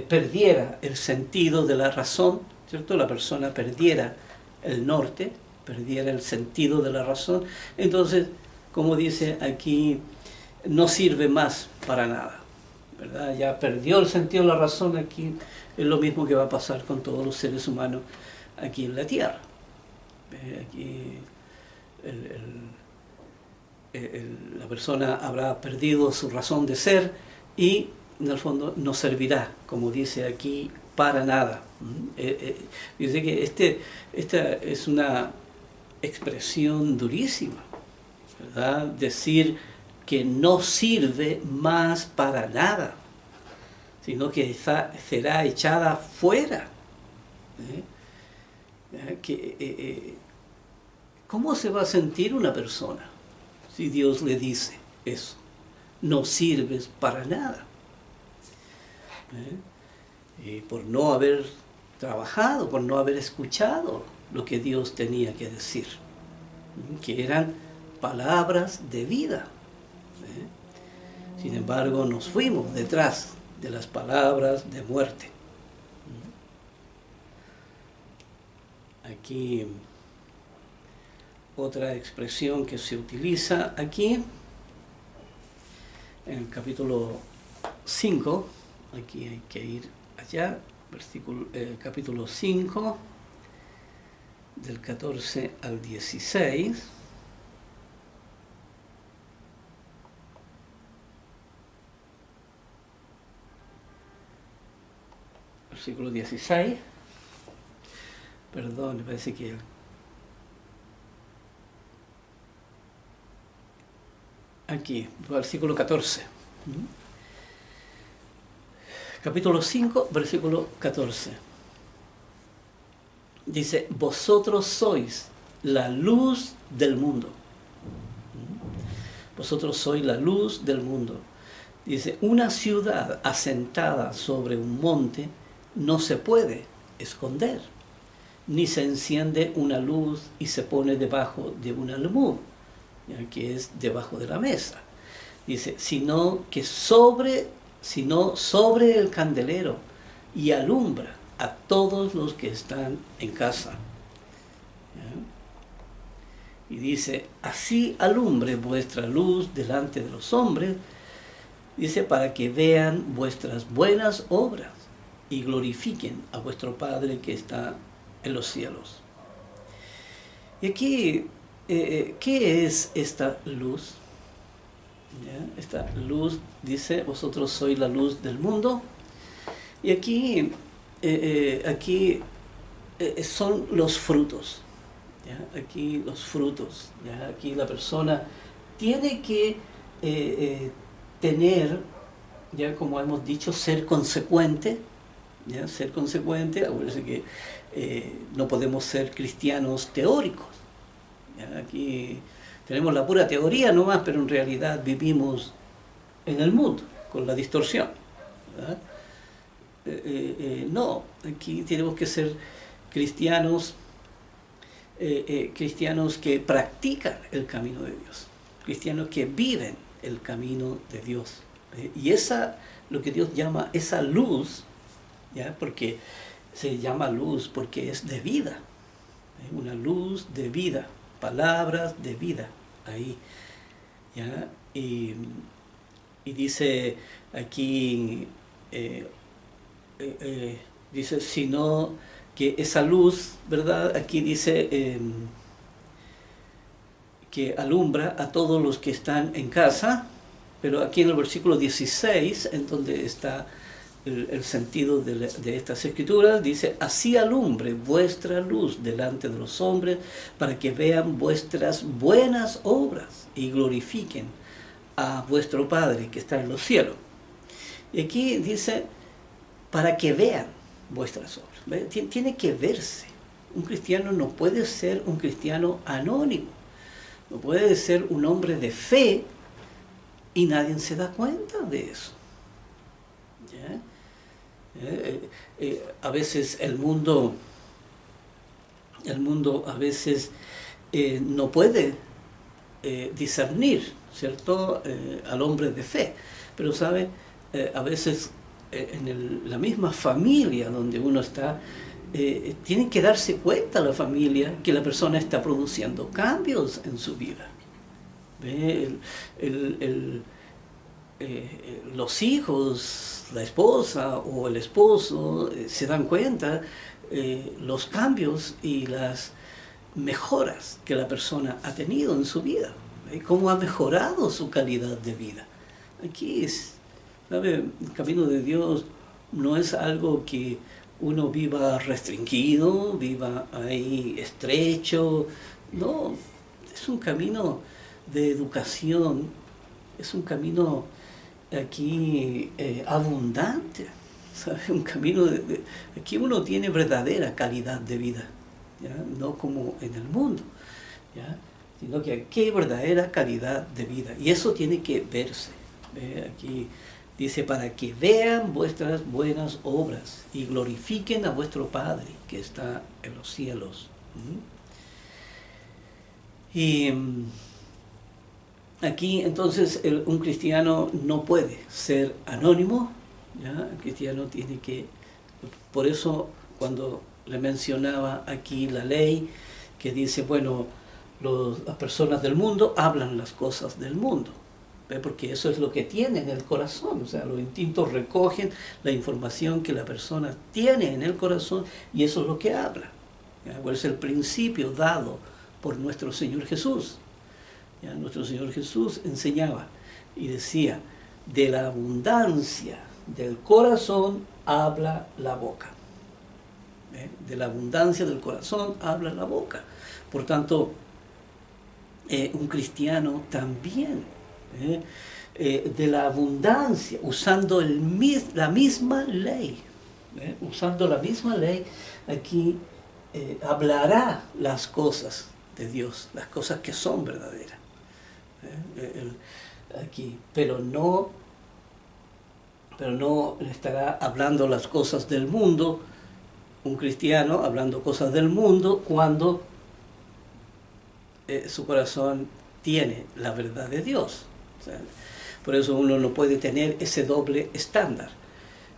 perdiera el sentido de la razón, ¿cierto?, la persona perdiera el norte, perdiera el sentido de la razón, entonces, como dice aquí, no sirve más para nada, ¿verdad? Ya perdió el sentido de la razón. Aquí es lo mismo que va a pasar con todos los seres humanos aquí en la tierra. Aquí la persona habrá perdido su razón de ser y en el fondo no servirá, como dice aquí, para nada. Dice que esta es una expresión durísima, ¿verdad? Decir que no sirve más para nada, sino que será echada fuera. ¿Cómo se va a sentir una persona si Dios le dice eso? No sirves para nada. Y por no haber trabajado, por no haber escuchado lo que Dios tenía que decir, que eran palabras de vida. Sin embargo, nos fuimos detrás de las palabras de muerte. Aquí otra expresión que se utiliza aquí en el capítulo 5, aquí hay que ir allá, capítulo 5, del 14 al 16. Versículo 16. Perdón, me parece que aquí, versículo 14. Capítulo 5, versículo 14. Dice, vosotros sois la luz del mundo. Vosotros sois la luz del mundo. Dice, una ciudad asentada sobre un monte no se puede esconder, ni se enciende una luz y se pone debajo de un almud, que es debajo de la mesa. Dice, sino sobre el candelero y alumbra a todos los que están en casa. Y dice, así alumbre vuestra luz delante de los hombres, dice, para que vean vuestras buenas obras y glorifiquen a vuestro Padre que está en los cielos. Y aquí, ¿qué es esta luz? ¿Ya? Esta luz dice, vosotros sois la luz del mundo. Y aquí, son los frutos. ¿Ya? Aquí los frutos. ¿Ya? Aquí la persona tiene que tener, ya como hemos dicho, ser consecuente. ¿Ya? Ser consecuente, acuérdense que no podemos ser cristianos teóricos. ¿Ya? Aquí tenemos la pura teoría nomás, pero en realidad vivimos en el mundo, con la distorsión. No, aquí tenemos que ser cristianos, cristianos que practican el camino de Dios, cristianos que viven el camino de Dios. Y lo que Dios llama esa luz, ¿ya? Porque se llama luz porque es de vida, una luz de vida, palabras de vida, ahí, ¿ya? Y dice aquí, dice, sino que esa luz, ¿verdad? Aquí dice que alumbra a todos los que están en casa, pero aquí en el versículo 16, en donde está el sentido de estas escrituras, dice, así alumbre vuestra luz delante de los hombres, para que vean vuestras buenas obras y glorifiquen a vuestro Padre que está en los cielos. Y aquí dice, para que vean vuestras obras. Tiene que verse. Un cristiano no puede ser un cristiano anónimo, no puede ser un hombre de fe y nadie se da cuenta de eso. ¿Ya? A veces el mundo a veces no puede discernir, ¿cierto? Al hombre de fe, pero sabe, a veces en la misma familia donde uno está, tiene que darse cuenta la familia que la persona está produciendo cambios en su vida. Los hijos, la esposa o el esposo se dan cuenta los cambios y las mejoras que la persona ha tenido en su vida, cómo ha mejorado su calidad de vida. Aquí es, ¿sabe? El camino de Dios no es algo que uno viva restringido, viva ahí estrecho, no, es un camino de educación, es un camino aquí abundante, ¿sabe? Un camino aquí uno tiene verdadera calidad de vida, ¿ya? No como en el mundo, ¿ya? Sino que aquí hay verdadera calidad de vida y eso tiene que verse. Aquí dice, para que vean vuestras buenas obras y glorifiquen a vuestro Padre que está en los cielos. Y aquí entonces un cristiano no puede ser anónimo, ¿ya? El cristiano tiene que, por eso cuando le mencionaba aquí la ley, que dice, bueno, las personas del mundo hablan las cosas del mundo, ¿ve? Porque eso es lo que tiene en el corazón, o sea, los instintos recogen la información que la persona tiene en el corazón y eso es lo que habla. ¿Ya? Es el principio dado por nuestro Señor Jesús. ¿Ya? Nuestro Señor Jesús enseñaba y decía, de la abundancia del corazón habla la boca. De la abundancia del corazón habla la boca. Por tanto, un cristiano también, de la abundancia, usando la misma ley, usando la misma ley, aquí hablará las cosas de Dios, las cosas que son verdaderas. Aquí, pero no estará hablando las cosas del mundo, un cristiano hablando cosas del mundo cuando su corazón tiene la verdad de Dios. O sea, por eso uno no puede tener ese doble estándar,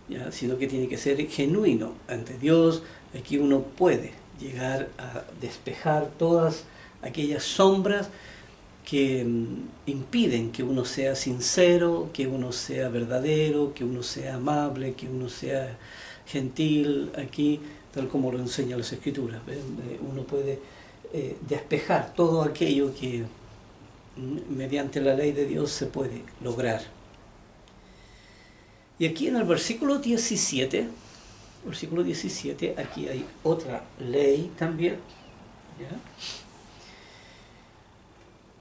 ¿ya? Sino que tiene que ser genuino ante Dios. Aquí uno puede llegar a despejar todas aquellas sombras que impiden que uno sea sincero, que uno sea verdadero, que uno sea amable, que uno sea gentil, aquí, tal como lo enseñan las Escrituras. Uno puede despejar todo aquello que mediante la ley de Dios se puede lograr. Y aquí en el versículo 17, aquí hay otra ley también, ¿ya?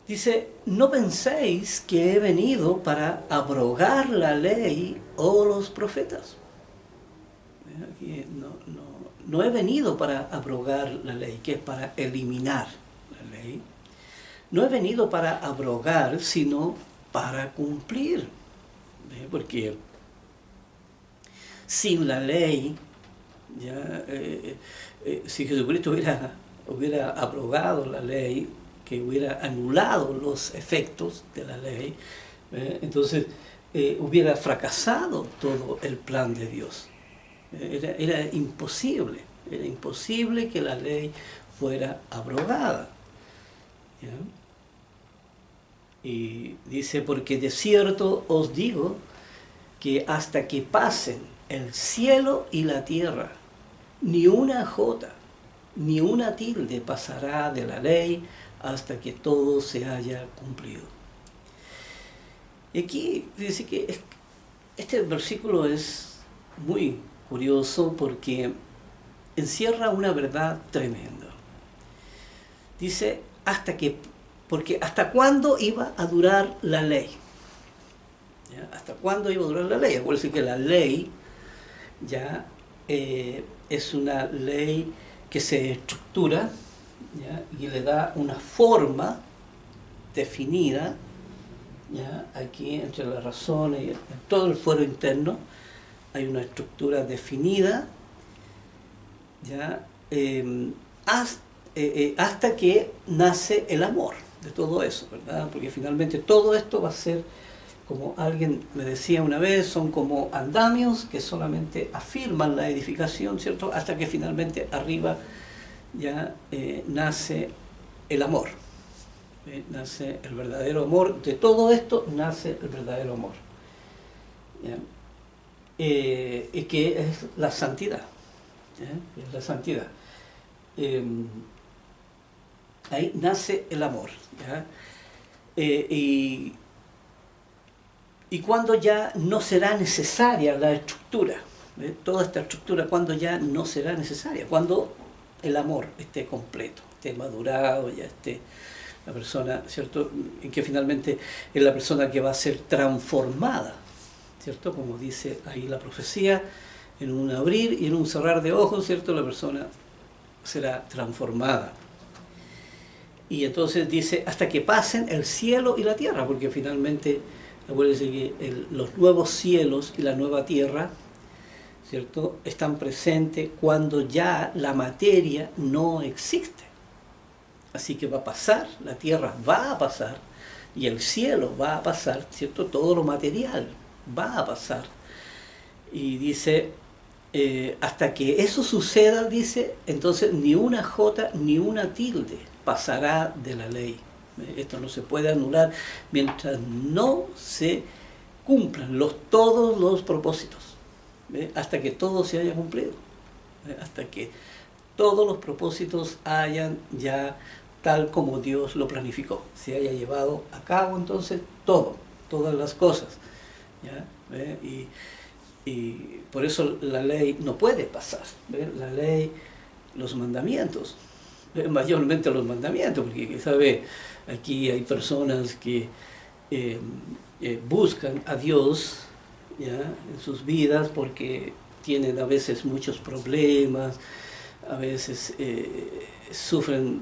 Dice, no penséis que he venido para abrogar la ley o los profetas. Aquí no he venido para abrogar la ley, que es para eliminar la ley. No he venido para abrogar, sino para cumplir. Porque sin la ley, ya, si Jesucristo hubiera abrogado la ley, que hubiera anulado los efectos de la ley, entonces hubiera fracasado todo el plan de Dios. Era imposible que la ley fuera abrogada. ¿Ya? Y dice, porque de cierto os digo que hasta que pasen el cielo y la tierra, ni una jota, ni una tilde pasará de la ley hasta que todo se haya cumplido. Y aquí dice que este versículo es muy curioso porque encierra una verdad tremenda. Dice, porque ¿hasta cuándo iba a durar la ley? ¿Ya? ¿Hasta cuándo iba a durar la ley? Acuérdense que la ley ya es una ley que se estructura, ¿ya? Y le da una forma definida, ¿ya? Aquí entre la razón y en todo el fuero interno hay una estructura definida, ¿ya? Hasta que nace el amor de todo eso, ¿verdad? Porque finalmente todo esto va a ser, como alguien me decía una vez, son como andamios que solamente afirman la edificación, ¿cierto? Hasta que finalmente arriba ya nace el amor, nace el verdadero amor. De todo esto nace el verdadero amor, ¿ya? Y que es la santidad, ¿ya? Es la santidad. ahí nace el amor, ¿ya? Y cuando ya no será necesaria la estructura, toda esta estructura, cuando ya no será necesaria, cuando el amor esté completo, esté madurado, ya esté la persona, ¿cierto? En que finalmente es la persona que va a ser transformada, ¿cierto? Como dice ahí la profecía, en un abrir y en un cerrar de ojos, ¿cierto? La persona será transformada. Y entonces dice, hasta que pasen el cielo y la tierra, porque finalmente, acuérdense que los nuevos cielos y la nueva tierra, ¿cierto?, están presentes cuando ya la materia no existe. Así que va a pasar, la tierra va a pasar, y el cielo va a pasar, ¿cierto? Todo lo material va a pasar. Y dice, hasta que eso suceda, dice, entonces ni una jota ni una tilde pasará de la ley. Esto no se puede anular mientras no se cumplan todos los propósitos, hasta que todo se haya cumplido, hasta que todos los propósitos hayan ya tal como Dios lo planificó, se haya llevado a cabo entonces todas las cosas, ¿ya? Y por eso la ley no puede pasar, la ley, los mandamientos, mayormente los mandamientos, porque sabe, aquí hay personas que buscan a Dios, ¿ya?, en sus vidas porque tienen a veces muchos problemas, a veces sufren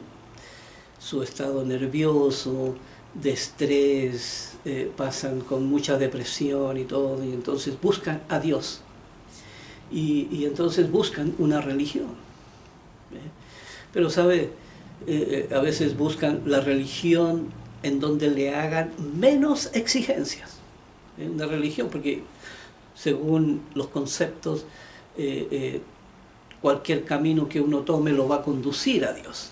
su estado nervioso, de estrés, pasan con mucha depresión y todo, y entonces buscan a Dios. Y entonces buscan una religión. Pero, ¿sabe? A veces buscan la religión en donde le hagan menos exigencias. Una religión, porque según los conceptos, cualquier camino que uno tome lo va a conducir a Dios.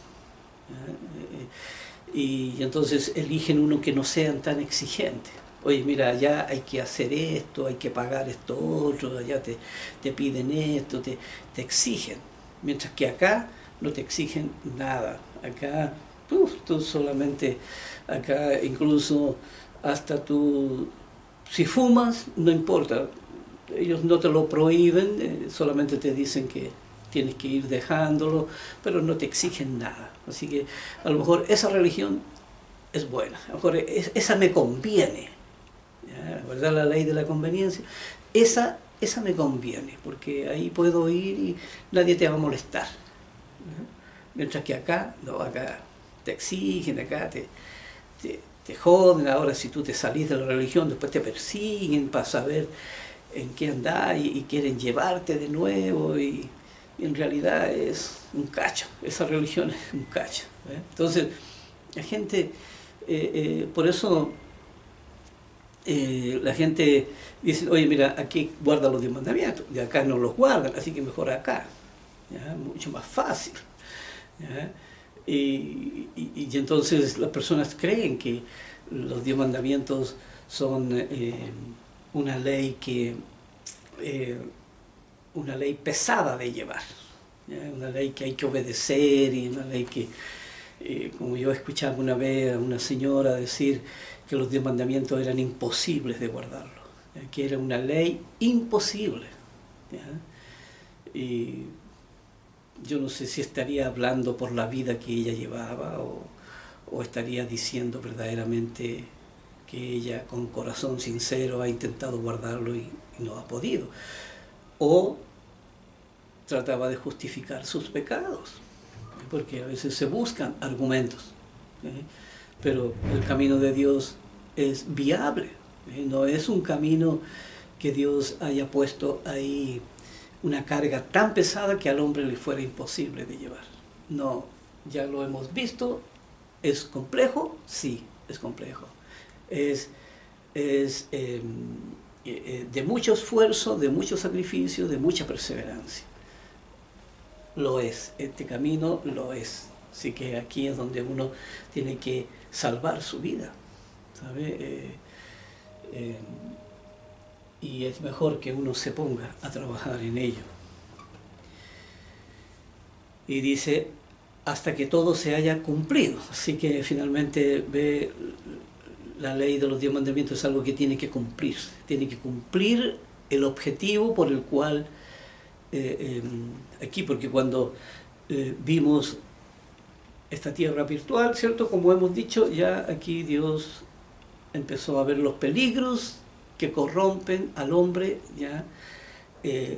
Y entonces eligen uno que no sean tan exigentes. Oye, mira, allá hay que hacer esto, hay que pagar esto otro, allá te piden esto, te exigen. Mientras que acá no te exigen nada. Acá, tú solamente, acá incluso hasta tú, si fumas, no importa. Ellos no te lo prohíben, solamente te dicen que tienes que ir dejándolo, pero no te exigen nada. Así que a lo mejor esa religión es buena, a lo mejor esa me conviene, ¿ya? ¿Verdad? La ley de la conveniencia, esa me conviene, porque ahí puedo ir y nadie te va a molestar. ¿Ya? Mientras que acá, no, acá te exigen, acá te joden. Ahora si tú te salís de la religión, después te persiguen para saber en qué andás y quieren llevarte de nuevo, y en realidad es un cacho, esa religión es un cacho. Entonces, la gente, por eso la gente dice, oye, mira, aquí guarda los 10 mandamientos, y acá no los guardan, así que mejor acá, ¿ya? Mucho más fácil, ¿ya? Y entonces las personas creen que los 10 mandamientos son una ley una ley pesada de llevar, ¿ya? Una ley que hay que obedecer, y una ley que, como yo escuchaba una vez a una señora decir que los 10 mandamientos eran imposibles de guardarlo, ¿ya? Que era una ley imposible, ¿ya? Y yo no sé si estaría hablando por la vida que ella llevaba, o estaría diciendo verdaderamente que ella con corazón sincero ha intentado guardarlo y no ha podido, o trataba de justificar sus pecados, porque a veces se buscan argumentos, pero el camino de Dios es viable, no es un camino que Dios haya puesto ahí una carga tan pesada que al hombre le fuera imposible de llevar. No, ya lo hemos visto. ¿Es complejo? Sí, es complejo. Es de mucho esfuerzo, de mucho sacrificio, de mucha perseverancia. Lo es, este camino lo es. Así que aquí es donde uno tiene que salvar su vida, ¿sabe? Y es mejor que uno se ponga a trabajar en ello. Y dice, hasta que todo se haya cumplido. Así que finalmente ve, la ley de los 10 mandamientos es algo que tiene que cumplirse, tiene que cumplir el objetivo por el cual aquí, porque cuando vimos esta tierra virtual, ¿cierto? Como hemos dicho, ya aquí Dios empezó a ver los peligros que corrompen al hombre, ya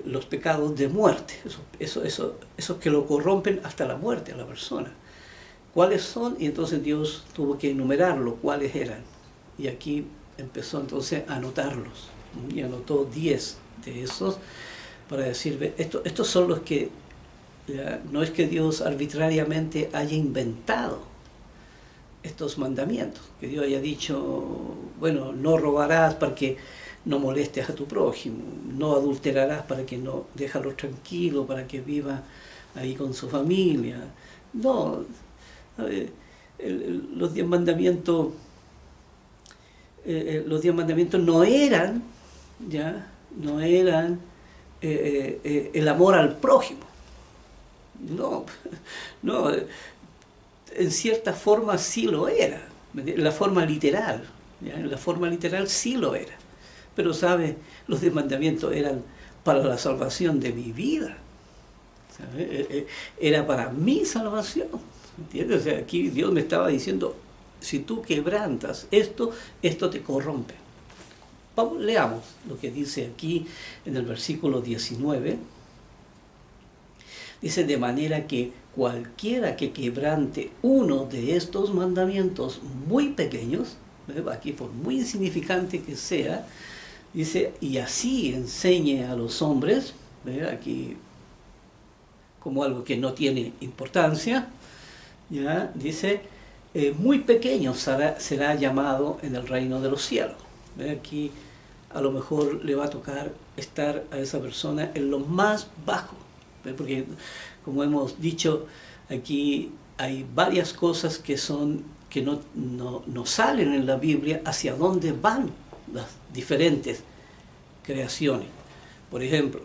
los pecados de muerte, esos que lo corrompen hasta la muerte a la persona. ¿Cuáles son? Y entonces Dios tuvo que enumerarlo, cuáles eran. Y aquí empezó entonces a anotarlos. Y anotó 10 de esos para decir, estos son los que, ya, no es que Dios arbitrariamente haya inventado estos mandamientos, que Dios haya dicho, bueno, no robarás para que no molestes a tu prójimo, no adulterarás para que no, déjalo tranquilo, para que viva ahí con su familia. No, los 10 mandamientos, los 10 mandamientos no eran, ya, no eran el amor al prójimo. No, no, en cierta forma sí lo era, en la forma literal, ¿ya? En la forma literal sí lo era. Pero, ¿sabe? Los 10 mandamientos eran para la salvación de mi vida, ¿sabe? Era para mi salvación, ¿entiendes? O sea, aquí Dios me estaba diciendo, si tú quebrantas esto, esto te corrompe. Vamos, leamos lo que dice aquí en el versículo 19. Dice, de manera que cualquiera que quebrante uno de estos mandamientos muy pequeños, aquí por muy insignificante que sea, dice, y así enseñe a los hombres, aquí como algo que no tiene importancia, ya dice, muy pequeño será llamado en el reino de los cielos. Aquí a lo mejor le va a tocar estar a esa persona en lo más bajo, porque como hemos dicho, aquí hay varias cosas que no salen en la Biblia hacia dónde van las diferentes creaciones. Por ejemplo,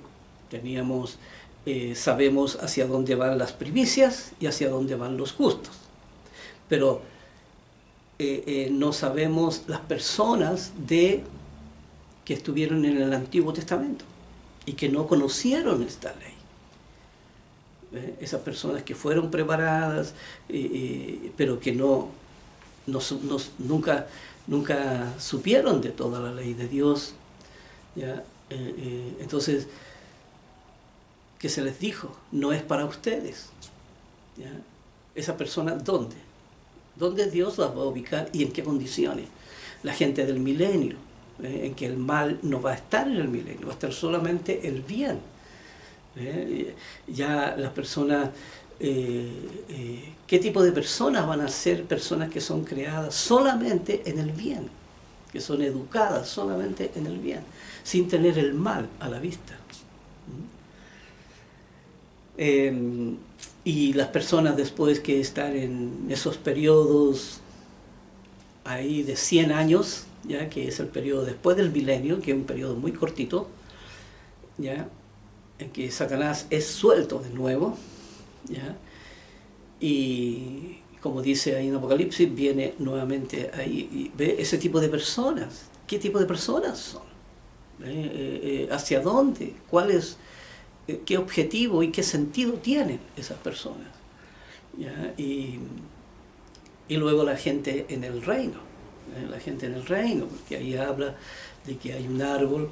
sabemos hacia dónde van las primicias y hacia dónde van los justos, pero no sabemos las personas que estuvieron en el Antiguo Testamento y que no conocieron esta ley. Esas personas que fueron preparadas, pero que nunca supieron de toda la ley de Dios, ¿ya? Entonces, ¿qué se les dijo? No es para ustedes, ¿ya? Esa persona, ¿dónde? ¿Dónde Dios las va a ubicar y en qué condiciones? La gente del milenio, en que el mal no va a estar en el milenio, va a estar solamente el bien. Ya las personas, ¿qué tipo de personas van a ser? Personas que son creadas solamente en el bien, que son educadas solamente en el bien, sin tener el mal a la vista. Y las personas después que están en esos periodos ahí de 100 años, ya que es el periodo después del milenio, que es un periodo muy cortito, ya, en que Satanás es suelto de nuevo, ¿ya? Y como dice ahí en Apocalipsis, viene nuevamente ahí y ve ese tipo de personas. ¿Qué tipo de personas son? ¿Hacia dónde? ¿Cuál es, qué objetivo y qué sentido tienen esas personas? ¿Ya? Y luego la gente en el reino, la gente en el reino, porque ahí habla de que hay un árbol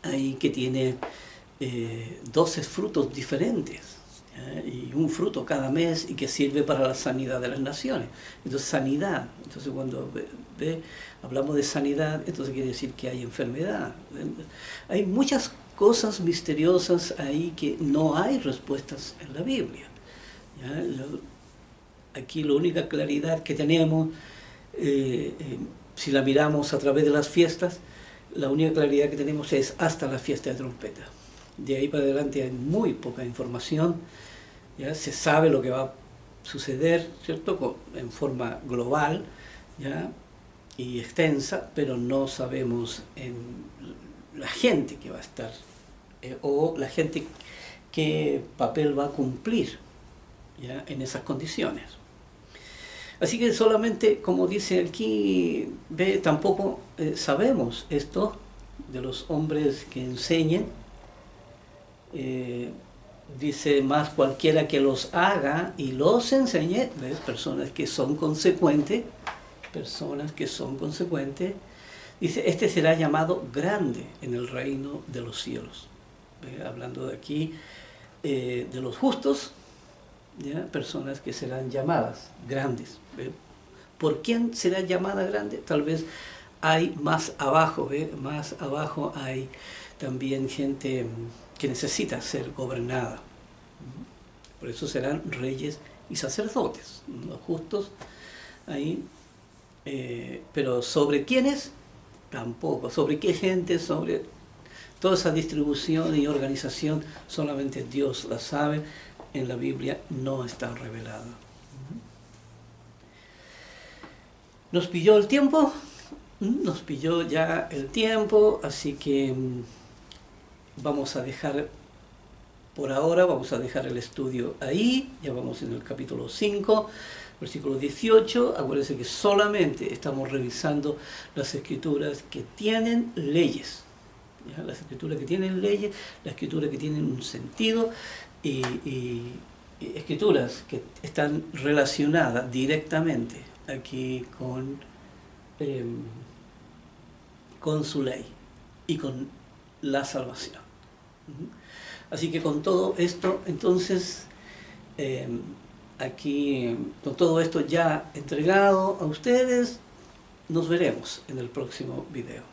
ahí que tiene 12 frutos diferentes, ¿ya? Y un fruto cada mes y que sirve para la sanidad de las naciones. Entonces, sanidad. Entonces, cuando hablamos de sanidad, entonces quiere decir que hay enfermedad. Hay muchas cosas misteriosas ahí que no hay respuestas en la Biblia, ¿ya? Aquí la única claridad que tenemos, si la miramos a través de las fiestas, la única claridad que tenemos es hasta la fiesta de trompeta. De ahí para adelante hay muy poca información, ¿ya? Se sabe lo que va a suceder, ¿cierto? En forma global, ¿ya? Y extensa, pero no sabemos en la gente que va a estar, o la gente qué papel va a cumplir ya en esas condiciones. Así que solamente, como dice aquí, tampoco sabemos esto de los hombres que enseñen. Dice más cualquiera que los haga y los enseñe, ¿ves? Personas que son consecuentes, dice, este será llamado grande en el reino de los cielos. Hablando de aquí de los justos, ¿ya? Personas que serán llamadas grandes. ¿Por quién será llamada grande? Tal vez hay más abajo, más abajo hay también gente que necesita ser gobernada. Por eso serán reyes y sacerdotes, los justos ahí. Pero ¿sobre quiénes? Tampoco. ¿Sobre qué gente? Sobre toda esa distribución y organización, solamente Dios la sabe. En la Biblia no está revelada. Nos pilló el tiempo, nos pilló ya el tiempo, así que vamos a dejar, por ahora, vamos a dejar el estudio ahí. Ya vamos en el capítulo 5, versículo 18. Acuérdense que solamente estamos revisando las escrituras que tienen leyes. ¿Ya? Las escrituras que tienen leyes, las escrituras que tienen un sentido y escrituras que están relacionadas directamente aquí con su ley y con la salvación. Así que con todo esto, entonces, aquí, con todo esto ya entregado a ustedes, nos veremos en el próximo video.